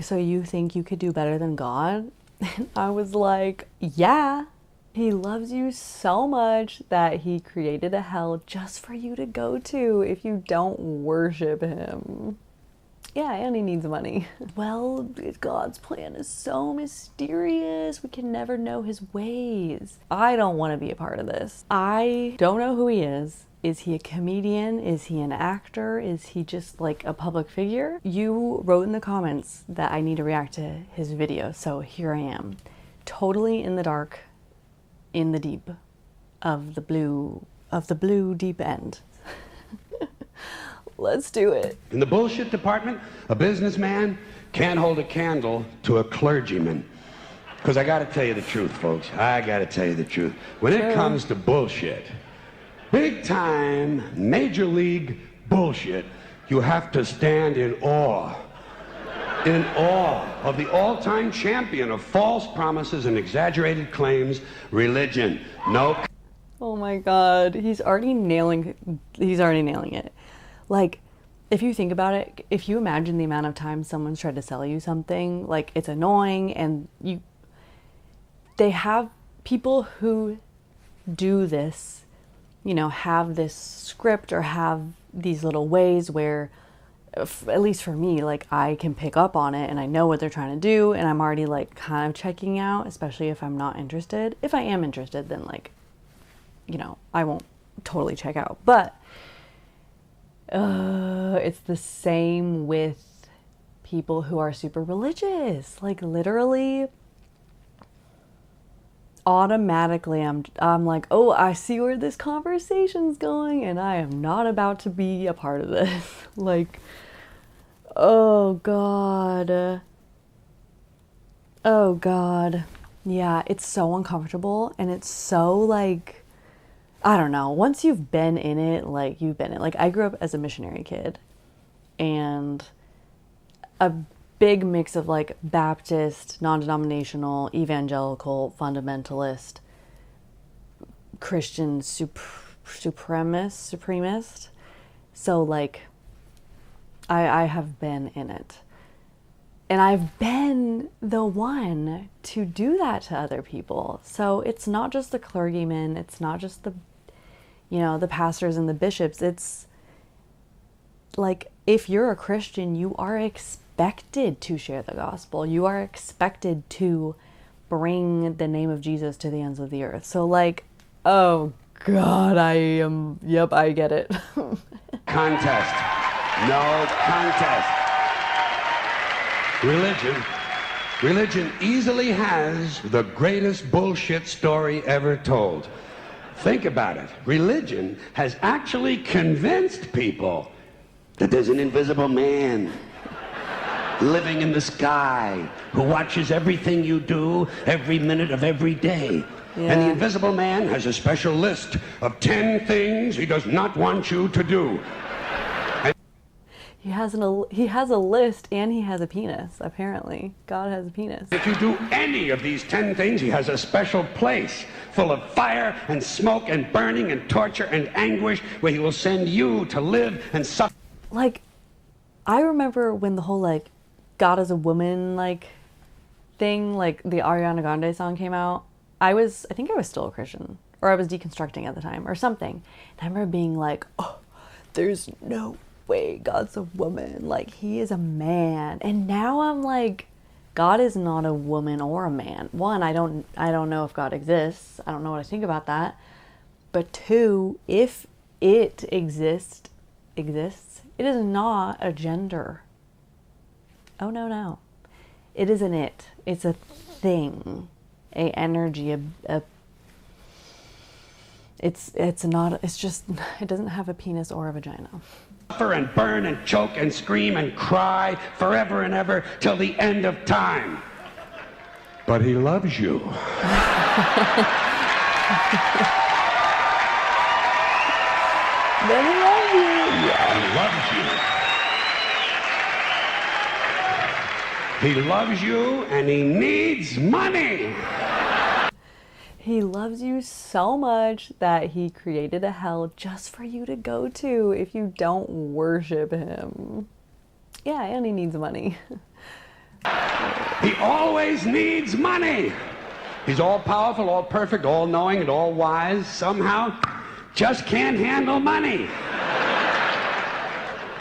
So you think you could do better than God? And I was like, yeah. He loves you so much that he created a hell just for you to go to if you don't worship him. Yeah, and he needs money. Well, God's plan is so mysterious. We can never know his ways. I don't want to be a part of this. I don't know who he is. Is he a comedian? Is he an actor? Is he just like a public figure? You wrote in the comments that I need to react to his video, so here I am. Totally in the dark, in the deep of the blue deep end. Let's do it. In the bullshit department, a businessman can't hold a candle to a clergyman. Because I gotta tell you the truth, folks. I gotta tell you the truth. When it comes to bullshit, big time, major league bullshit, you have to stand in awe. In awe of the all-time champion of false promises and exaggerated claims, religion. No. Oh my God, he's already nailing it. Like, if you think about it, if you imagine the amount of times someone's tried to sell you something, like it's annoying, and they have people who do this, you know, have this script or have these little ways where, at least for me, like I can pick up on it and I know what they're trying to do, and I'm already like kind of checking out, especially if I'm not interested. If I am interested, then like, you know, I won't totally check out. But it's the same with people who are super religious. Like literally, automatically I'm like, oh, I see where this conversation's going, and I am not about to be a part of this. Like, oh God. Oh God. Yeah, it's so uncomfortable, and it's so like, I don't know, once you've been in it, like you've been in it. Like I grew up as a missionary kid, and a big mix of like Baptist, non-denominational, evangelical, fundamentalist, Christian supremacist. So like I have been in it. And I've been the one to do that to other people. So it's not just the clergymen, it's not just the, you know, the pastors and the bishops. It's like, if you're a Christian, you are expected to share the gospel. You are expected to bring the name of Jesus to the ends of the earth. So like, oh God, yep, I get it. Contest. No contest. Religion easily has the greatest bullshit story ever told. Think about it. Religion has actually convinced people that there's an invisible man living in the sky who watches everything you do every minute of every day. Yeah. And the invisible man has a special list of 10 things he does not want you to do. He has a list, and he has a penis, apparently. God has a penis. If you do any of these 10 things, he has a special place full of fire and smoke and burning and torture and anguish where he will send you to live and suffer. Like, I remember when the whole, like, God is a woman, like, thing, like, the Ariana Grande song came out. I think I was still a Christian, or I was deconstructing at the time, or something. And I remember being like, oh, there's no way God's a woman, like he is a man. And now I'm like, God is not a woman or a man. One, I don't know if God exists. I don't know what I think about that. But two, if it exists, it is not a gender. Oh no. It isn't it. It's a thing, a energy, it's not, it's just, it doesn't have a penis or a vagina. Suffer and burn and choke and scream and cry forever and ever till the end of time. But he loves you. Then he loves you. Yeah, he loves you. He loves you, and he needs money. He loves you so much that he created a hell just for you to go to if you don't worship him. Yeah, and he needs money. He always needs money. He's all powerful, all perfect, all knowing, and all wise. Somehow, just can't handle money.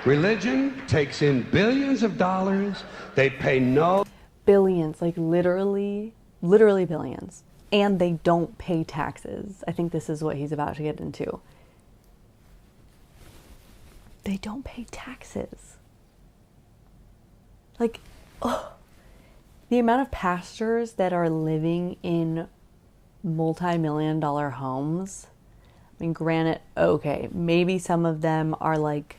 Religion takes in billions of dollars. They pay no... Billions, like literally billions. And they don't pay taxes. I think this is what he's about to get into. They don't pay taxes. Like, oh, the amount of pastors that are living in multi-million-dollar homes. I mean, granted, okay, maybe some of them are like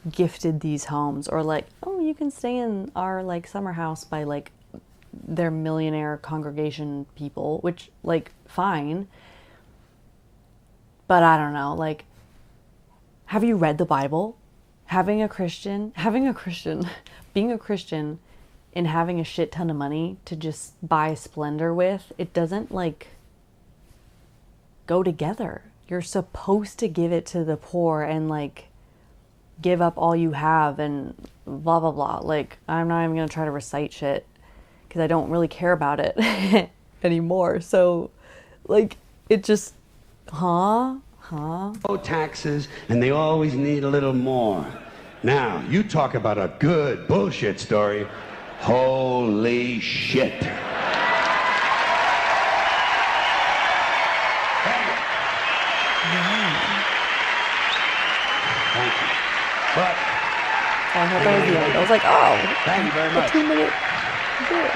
gifted these homes, or like, oh, you can stay in our like summer house by like their millionaire congregation people, which like fine. But I don't know, like, have you read the Bible? Being a Christian and having a shit ton of money to just buy splendor with, it doesn't like go together. You're supposed to give it to the poor and like give up all you have and blah blah blah. Like, I'm not even gonna try to recite shit because I don't really care about it anymore. So like, it just no taxes, and they always need a little more. Now, you talk about a good bullshit story. Holy shit. Thank you. But I thought that was the end. I was like, oh, thank you very much. 2-minute bit.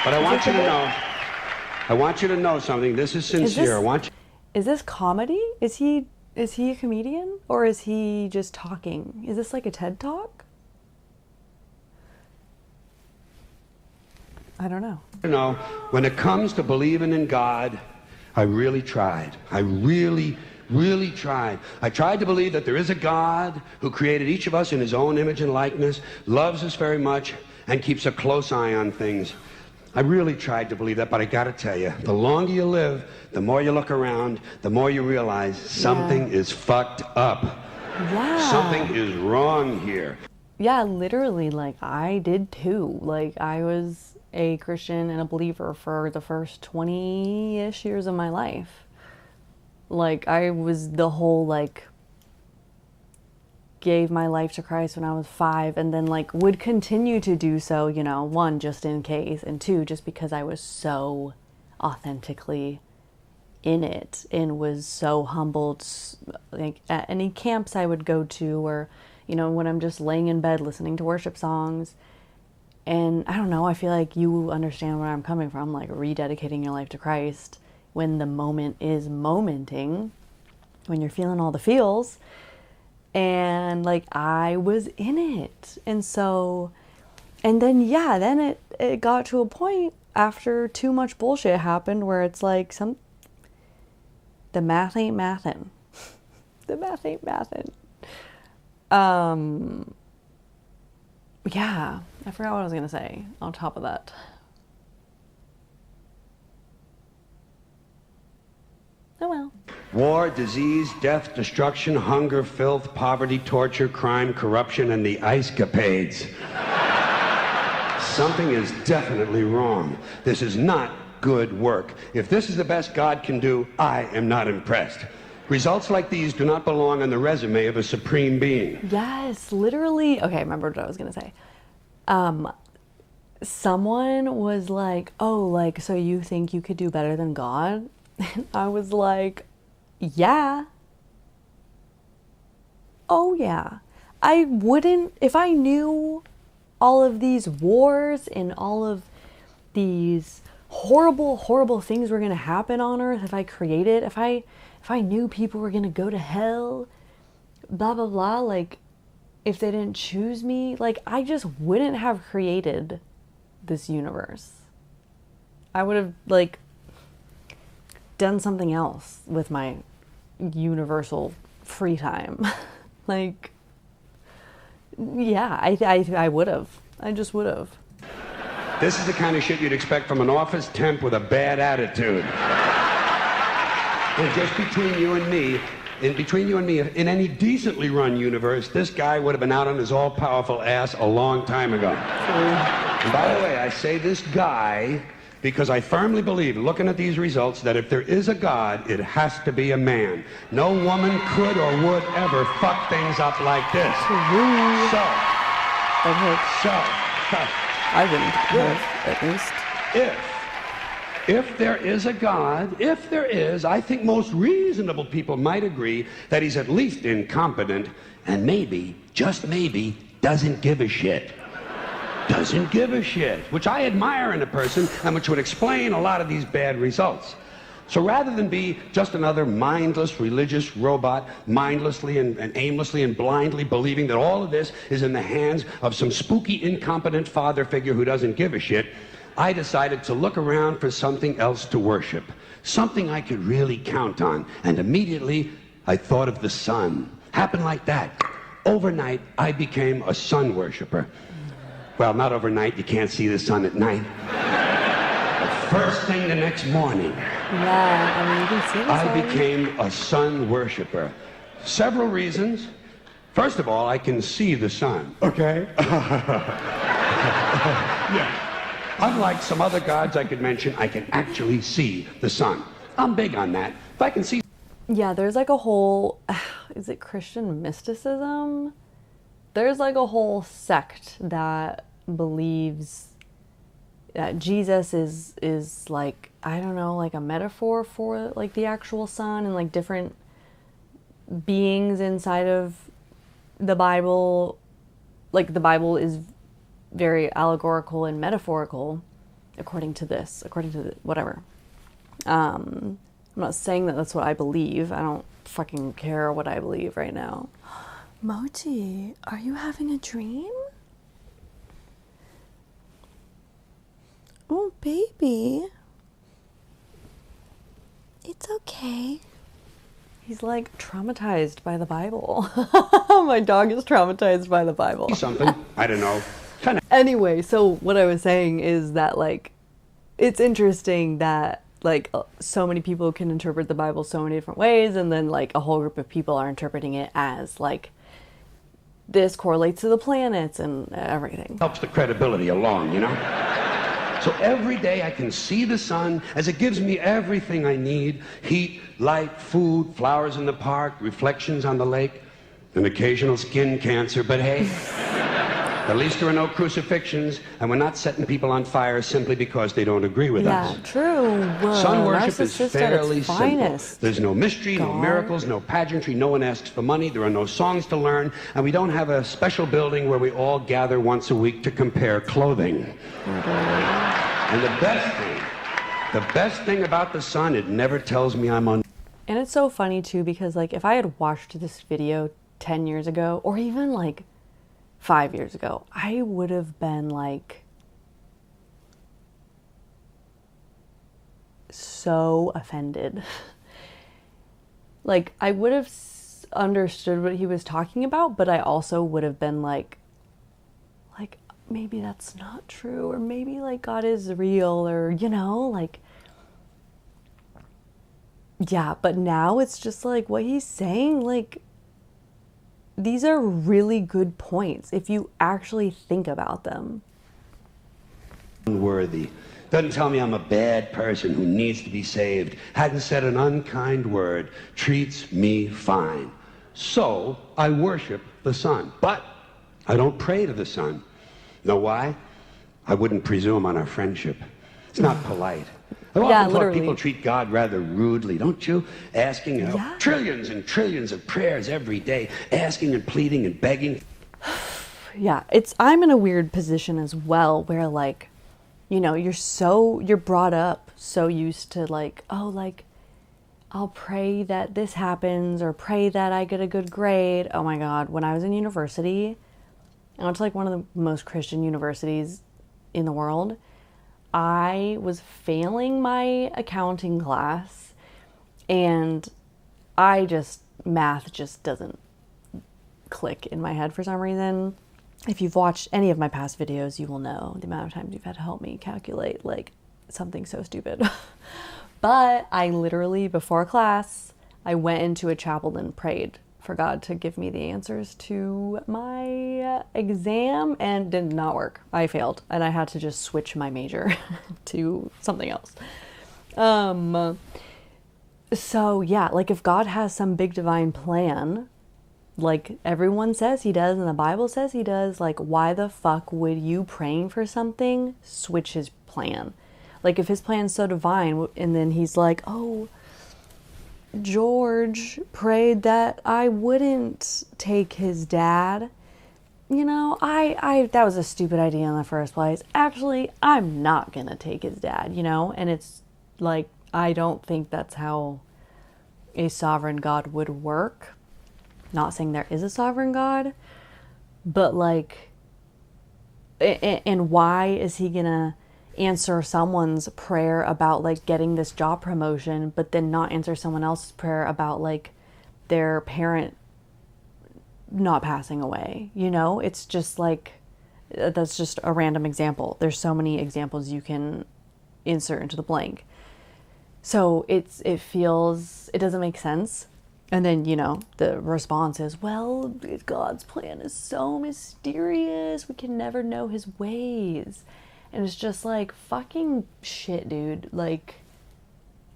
But I want you to know something. This is sincere. Is this comedy? Is he a comedian, or is he just talking? Is this like a TED Talk? I don't know. You know, when it comes to believing in God, I really tried. I really tried. I tried to believe that there is a God who created each of us in his own image and likeness, loves us very much, and keeps a close eye on things. I really tried to believe that, but I gotta tell you, the longer you live, the more you look around, the more you realize something is fucked up. Yeah. Something is wrong here. Yeah, literally, like, I did too. Like, I was a Christian and a believer for the first 20-ish years of my life. Like, I was the whole, like, gave my life to Christ when I was 5, and then like would continue to do so, you know, 1, just in case, and 2, just because I was so authentically in it and was so humbled, like at any camps I would go to, or, you know, when I'm just laying in bed listening to worship songs. And I don't know, I feel like you understand where I'm coming from, like rededicating your life to Christ when the moment is momenting, when you're feeling all the feels. And like, I was in it. And so, and then, yeah, then it got to a point after too much bullshit happened where it's like the math ain't mathin'. The math ain't mathin'. Yeah, I forgot what I was gonna say on top of that. Oh well. War, disease, death, destruction, hunger, filth, poverty, torture, crime, corruption, and the ice-capades. Something is definitely wrong. This is not good work. If this is the best God can do, I am not impressed. Results like these do not belong on the resume of a supreme being. Yes, literally. Okay, I remember what I was gonna say. Someone was like, oh, like, so you think you could do better than God? And I was like, yeah. Oh yeah. I wouldn't, if I knew all of these wars and all of these horrible, horrible things were going to happen on earth, if I created, if I knew people were going to go to hell, blah, blah, blah, like, if they didn't choose me, like, I just wouldn't have created this universe. I would have, like, done something else with my universal free time. Like, yeah, I would have. I just would have. This is the kind of shit you'd expect from an office temp with a bad attitude. And just between you and me, in any decently run universe, this guy would have been out on his all-powerful ass a long time ago. And by the way, I say this guy because I firmly believe, looking at these results, that if there is a God, it has to be a man. No woman could or would ever fuck things up like this. I wouldn't have, at least. If there is a God, if there is, I think most reasonable people might agree that he's at least incompetent and maybe, just maybe, doesn't give a shit. Doesn't give a shit, which I admire in a person and which would explain a lot of these bad results. So rather than be just another mindless religious robot, mindlessly and aimlessly and blindly believing that all of this is in the hands of some spooky, incompetent father figure who doesn't give a shit, I decided to look around for something else to worship, something I could really count on. And immediately, I thought of the sun. Happened like that. Overnight, I became a sun worshiper. Well, not overnight. You can't see the sun at night. But first thing the next morning, yeah, I mean, you can see the sun. I became a sun worshiper. Several reasons. First of all, I can see the sun. Okay? Yeah. Unlike some other gods I could mention, I can actually see the sun. I'm big on that. If I can see... Yeah, there's like a whole... Is it Christian mysticism? There's like a whole sect that believes that Jesus is like, I don't know, like a metaphor for like the actual sun and like different beings inside of the Bible. Like the Bible is very allegorical and metaphorical according to whatever. I'm not saying that that's what I believe. I don't fucking care what I believe right now. Mochi, are you having a dream? Oh, baby. It's okay. He's like traumatized by the Bible. My dog is traumatized by the Bible. Something, I don't know. Anyway, so what I was saying is that like, it's interesting that like so many people can interpret the Bible so many different ways, and then like a whole group of people are interpreting it as like, this correlates to the planets and everything. Helps the credibility along, you know? So every day I can see the sun as it gives me everything I need. Heat, light, food, flowers in the park, reflections on the lake, an occasional skin cancer, but hey, at least there are no crucifixions, and we're not setting people on fire simply because they don't agree with us. Yeah, true. Sun worship is fairly simple. Finest. There's no mystery, no miracles, no pageantry, no one asks for money, there are no songs to learn, and we don't have a special building where we all gather once a week to compare clothing. And the best thing about the sun, it never tells me I'm on. And it's so funny too, because like if I had watched this video 10 years ago, or even like 5 years ago, I would have been like so offended. Like I would have understood what he was talking about, but I also would have been like maybe that's not true, or maybe like God is real, or you know, like yeah. But now it's just like what he's saying, like these are really good points if you actually think about them. Unworthy. Doesn't tell me I'm a bad person who needs to be saved. Hadn't said an unkind word. Treats me fine. So I worship the sun. But I don't pray to the sun. Know why? I wouldn't presume on our friendship. It's not polite. I've often thought people treat God rather rudely, don't you? Asking, you know, trillions and trillions of prayers every day, asking and pleading and begging. Yeah, I'm in a weird position as well, where like, you know, you're brought up so used to like, oh, like, I'll pray that this happens, or pray that I get a good grade. Oh my God, when I was in university, I went to like one of the most Christian universities in the world. I was failing my accounting class, and math just doesn't click in my head for some reason. If you've watched any of my past videos, you will know the amount of times you've had to help me calculate like something so stupid. But I literally, before class, I went into a chapel and prayed for God to give me the answers to my exam, and did not work. I failed, and I had to just switch my major to something else. So yeah, like if God has some big divine plan, like everyone says he does and the Bible says he does, like why the fuck would you praying for something switch his plan? Like if his plan's so divine and then he's like, oh, George prayed that I wouldn't take his dad. You know, I that was a stupid idea in the first place. Actually, I'm not gonna take his dad, you know? And it's like, I don't think that's how a sovereign God would work. Not saying there is a sovereign God, but like, and why is he gonna answer someone's prayer about like getting this job promotion, but then not answer someone else's prayer about like their parent not passing away? You know, it's just like, that's just a random example. There's so many examples you can insert into the blank. So it doesn't make sense. And then, you know, the response is, well, God's plan is so mysterious. We can never know his ways. And it's just like, fucking shit, dude. Like,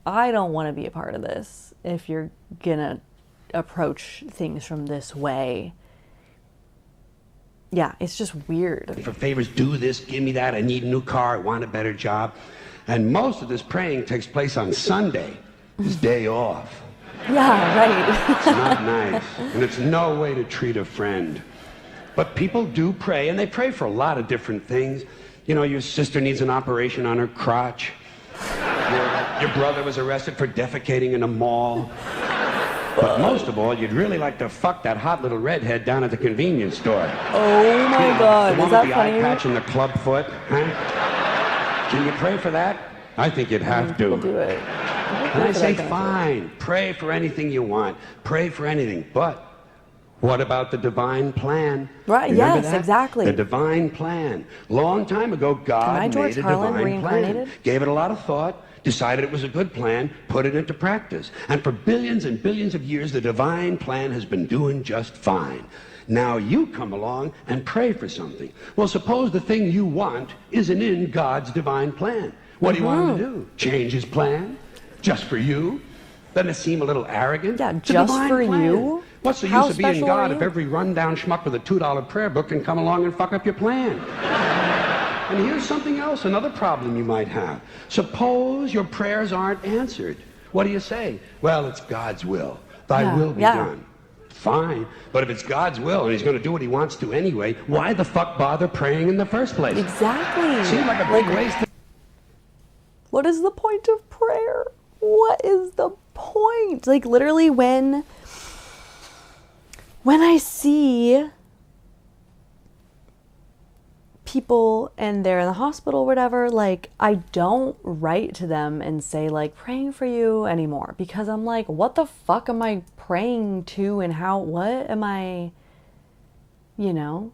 I don't want to be a part of this if you're gonna approach things from this way. Yeah, it's just weird. For favors, do this, give me that, I need a new car, I want a better job. And most of this praying takes place on Sunday, his day off. Yeah, right. It's not nice, and it's no way to treat a friend. But people do pray, and they pray for a lot of different things. You know, your sister needs an operation on her crotch. Your brother was arrested for defecating in a mall. But most of all, you'd really like to fuck that hot little redhead down at the convenience store. Oh my God, the one is that with the funny? eye patch and the club foot, huh? Can you pray for that? I think you'd have to. We'll do it. And I say, fine, pray for anything you want. Pray for anything. But what about the divine plan? Right, Remember yes, that? exactly. The divine plan. Long time ago, God George made a Carlin divine reincarnated? plan. Gave it a lot of thought, decided it was a good plan, put it into practice. And for billions and billions of years, the divine plan has been doing just fine. Now you come along and pray for something. Well, suppose the thing you want isn't in God's divine plan. What do you want him to do? Change his plan? Just for you? Doesn't it seem a little arrogant? Yeah, It's a just divine for plan. you? What's the How use of being special are God if you? every rundown schmuck with a $2 prayer book can come along and fuck up your plan? And here's something else, another problem you might have. Suppose your prayers aren't answered. What do you say? Well, it's God's will. Thy will be done. Fine, but if it's God's will and he's going to do what he wants to anyway, why the fuck bother praying in the first place? Exactly. Seems like a big waste of... What is the point of prayer? What is the point? Like literally when I see people and they're in the hospital or whatever, like I don't write to them and say like praying for you anymore, because I'm like, what the fuck am I praying to, and how, what am I, you know?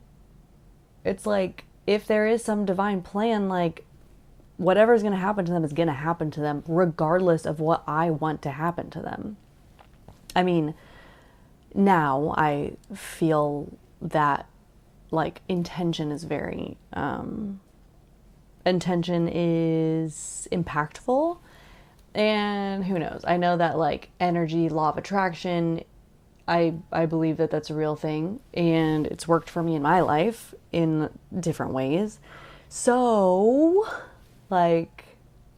It's like, if there is some divine plan, like whatever's going to happen to them is going to happen to them regardless of what I want to happen to them. I mean, now I feel that like intention is very intention is impactful, and who knows, I know that like energy, law of attraction, I believe that that's a real thing, and it's worked for me in my life in different ways. So like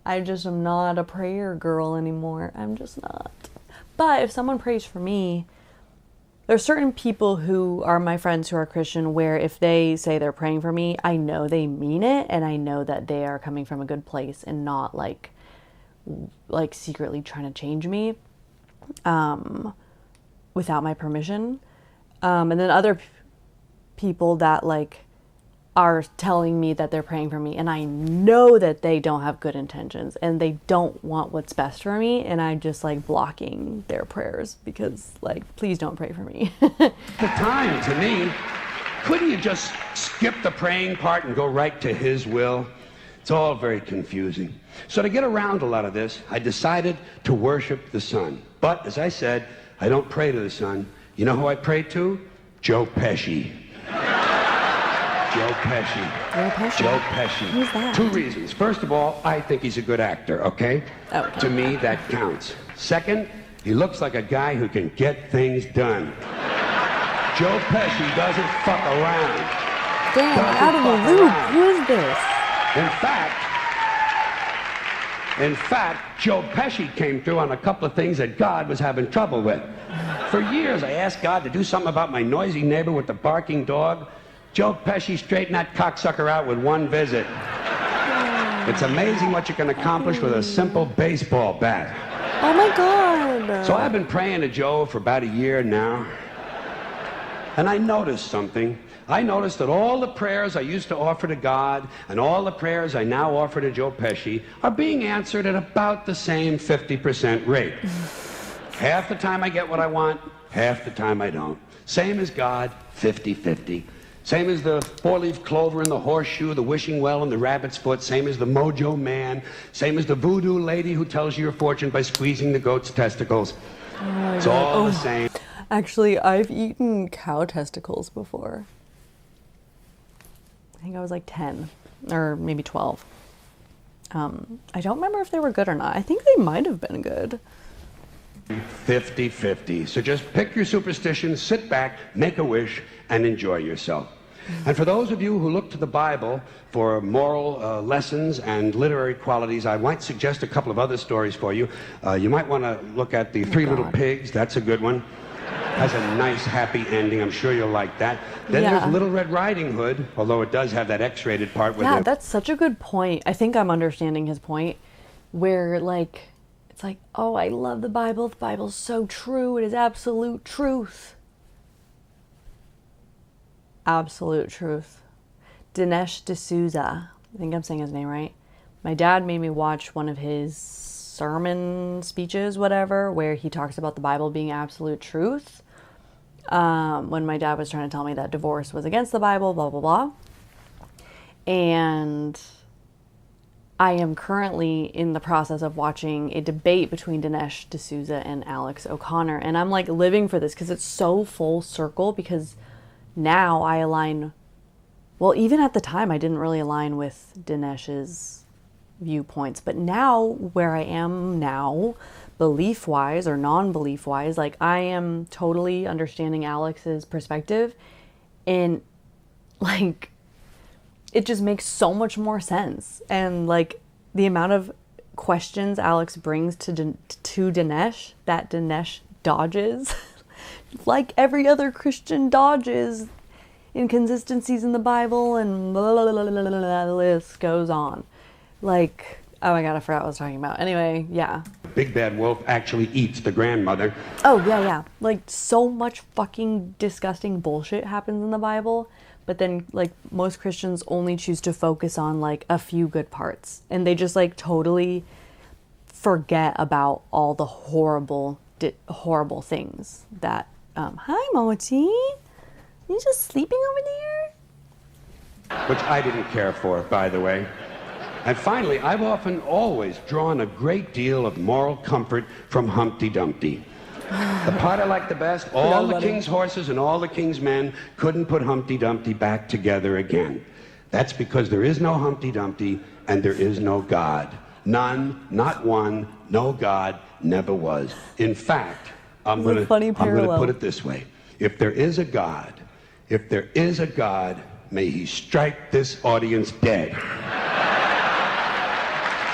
I just am not a prayer girl anymore. I'm just not. But if someone prays for me, there's certain people who are my friends who are Christian where if they say they're praying for me, I know they mean it, and I know that they are coming from a good place and not like secretly trying to change me without my permission. And then other people that like are telling me that they're praying for me, and I know that they don't have good intentions and they don't want what's best for me, and I'm just like blocking their prayers because like, please don't pray for me. The time, to me, couldn't you just skip the praying part and go right to his will? It's all very confusing. So to get around a lot of this, I decided to worship the sun. But as I said, I don't pray to the sun. You know who I prayed to? Joe Pesci. Joe Pesci. Joe Pesci? Joe Pesci. Who's that? 2 reasons. First of all, I think he's a good actor, okay? Okay. To me, that counts. Second, he looks like a guy who can get things done. Joe Pesci doesn't fuck around. Damn, Doesn't out of the fuck loop. around. Who is this? In fact, Joe Pesci came through on a couple of things that God was having trouble with. For years, I asked God to do something about my noisy neighbor with the barking dog. Joe Pesci straightened that cocksucker out with 1 visit. It's amazing what you can accomplish with a simple baseball bat. Oh my God. So I've been praying to Joe for about a year now. And I noticed something. I noticed that all the prayers I used to offer to God and all the prayers I now offer to Joe Pesci are being answered at about the same 50% rate. Half the time I get what I want, half the time I don't. Same as God, 50-50. Same as the 4-leaf clover and the horseshoe, the wishing well and the rabbit's foot. Same as the mojo man. Same as the voodoo lady who tells you your fortune by squeezing the goat's testicles. It's all the same. Actually, I've eaten cow testicles before. I think I was like 10 or maybe 12. I don't remember if they were good or not. I think they might have been good. 50-50. So just pick your superstition, sit back, make a wish, and enjoy yourself. And for those of you who look to the Bible for moral lessons and literary qualities, I might suggest a couple of other stories for you. You might want to look at The Three Little Pigs. That's a good one. Has a nice, happy ending. I'm sure you'll like that. Then there's Little Red Riding Hood, although it does have that X-rated part. Yeah, that's such a good point. I think I'm understanding his point, where, like, it's like, oh, I love the Bible. The Bible's so true. It is absolute truth. Absolute truth. Dinesh D'Souza. I think I'm saying his name right. My dad made me watch one of his sermon speeches, whatever, where he talks about the Bible being absolute truth. When my dad was trying to tell me that divorce was against the Bible, blah, blah, blah. And I am currently in the process of watching a debate between Dinesh D'Souza and Alex O'Connor. And I'm like living for this because it's so full circle, because now I align, well, even at the time I didn't really align with Dinesh's viewpoints, but now where I am now, belief-wise or non-belief-wise, like I am totally understanding Alex's perspective, and like it just makes so much more sense. And like the amount of questions Alex brings to Dinesh that Dinesh dodges like every other Christian dodges inconsistencies in the Bible, and blah, blah, blah, blah, blah, blah, the list goes on. Like, oh my God, I forgot what I was talking about. Anyway, yeah. Big Bad Wolf actually eats the grandmother. Oh, yeah. Like, so much fucking disgusting bullshit happens in the Bible, but then, like, most Christians only choose to focus on, like, a few good parts. And they just, like, totally forget about all the horrible things that, hi, Moti. You just sleeping over there? Which I didn't care for, by the way. And finally, I've often always drawn a great deal of moral comfort from Humpty Dumpty. The part I like the best, all the king's horses and all the king's men couldn't put Humpty Dumpty back together again. That's because there is no Humpty Dumpty and there is no God. None, not one, no God, never was. In fact, I'm going to put it this way. If there is a God, may he strike this audience dead.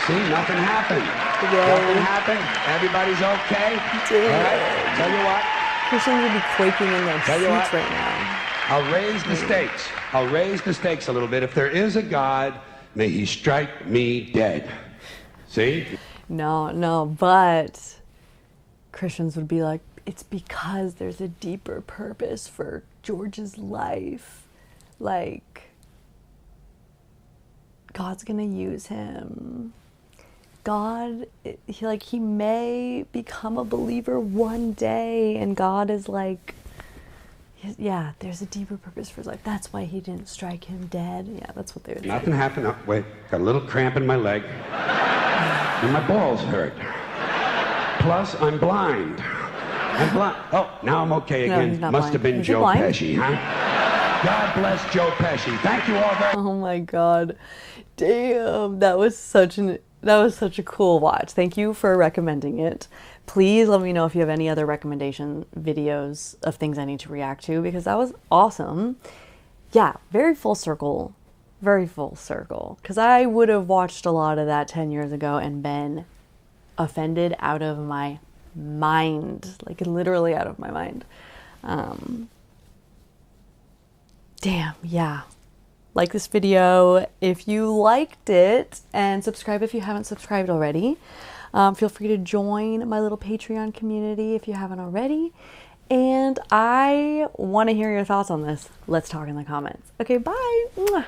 See, nothing happened. Nothing happened. Everybody's okay. Dude. All right, tell you what. Christians would be quaking in their seats right now. I'll raise the stakes. I'll raise the stakes a little bit. If there is a God, may he strike me dead. See? No, but Christians would be like, it's because there's a deeper purpose for George's life. Like, God's gonna use him. God, he may become a believer one day, and God is like, yeah, there's a deeper purpose for his life. That's why he didn't strike him dead. Yeah, that's what they would say. Nothing happened. Oh, wait, got a little cramp in my leg. And my balls hurt. Plus, I'm blind. I'm blind. Oh, now I'm okay No, again. he's not Must blind. have been Is he Joe blind? Pesci, huh? God bless Joe Pesci. Thank you all very much. Oh my God. Damn, that was such a cool watch. Thank you for recommending it. Please let me know if you have any other recommendation videos of things I need to react to, because that was awesome. Yeah, very full circle. Very full circle. Because I would have watched a lot of that 10 years ago and been offended out of my mind. Like literally out of my mind. Damn, yeah. Like this video if you liked it, and subscribe if you haven't subscribed already. Feel free to join my little Patreon community if you haven't already. And I want to hear your thoughts on this. Let's talk in the comments. Okay, bye. Mwah.